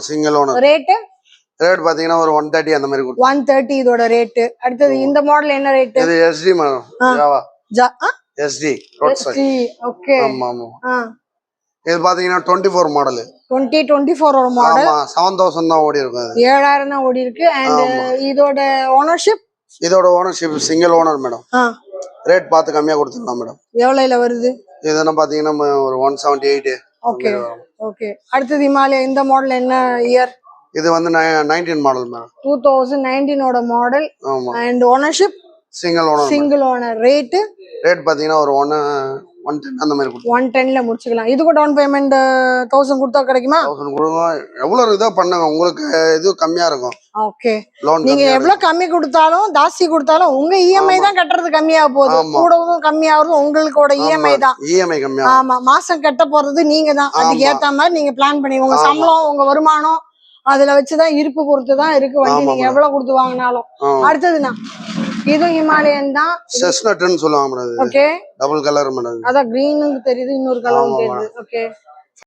Single owner. Rate பாத்தீங்கன்னா ஒரு 130 அந்த மாதிரி கொடுத்து. 130 இதோட ரேட். அடுத்து இந்த மாடல் என்ன ரேட்? இது SD madam. Java SD road side. Okay. ஆமா ஆமா. இது பாத்தீங்கன்னா 24 மாடல். 2024 ஓட மாடல். ஆமா 7000 தான் ஓடி இருக்கு. 7000 தான் ஓடி இருக்கு. அண்ட் இதோட ஓனர்ஷிப்? இதோட ownership single owner madam. Rate பார்த்து கம்மியா கொடுத்துடலாம் மேடம். எவ்வளவுல வருது? இதெல்லாம் பாத்தீங்கன்னா ஒரு 178. Okay okay. அடுத்து ஹிமாலயா இந்த மாடல் என்ன இயர்? இது வந்து 19 மாடல் மேடம். 2019 ஓட மாடல். ஆமா. And ownership single owner. Rate பாத்தீங்கன்னா ஒரு 110 அந்த மாதிரி கொடுத்து. 110ல முடிச்சுக்கலாம். இதுக்கு டவுன் பேமெண்ட் 1000 கொடுத்தா கிடைக்குமா? 1000 கொடுங்க. எவ்வளவு இதா பண்ணுங்க, உங்களுக்கு இது கம்மியா இருக்கும். ஓகே. நீங்க எவ்வளவு கம்மி கொடுத்தாலும் ஜாஸ்தி கொடுத்தாலும் உங்க இஎம்ஐ தான் கட்டுறது கம்மியா போகுது. கூடவும் கம்மியாவது உங்களோட இஎம்ஐ தான். இஎம்ஐ கம்மியா. ஆமா, மாசம் கட்ட போறது நீங்க தான். அதுக்கு ஏத்த மாதிரி நீங்க பிளான் பண்ணி உங்க சம்பளம் உங்க வருமானம் அதுல வச்சுதான் இருப்பு பொறுத்து தான் இருக்கு வண்டி. நீங்க எவ்வளவு கொடுத்து வாங்கினாலும். அடுத்ததுனா இது ஹிமாலயன் தான். செஸ்னட்னு சொல்லுவாங்க madam. Okay. Double colour madam. அத கிரீன் தெரியுது, இன்னொரு கலரும் தெரியுது. ஓகே.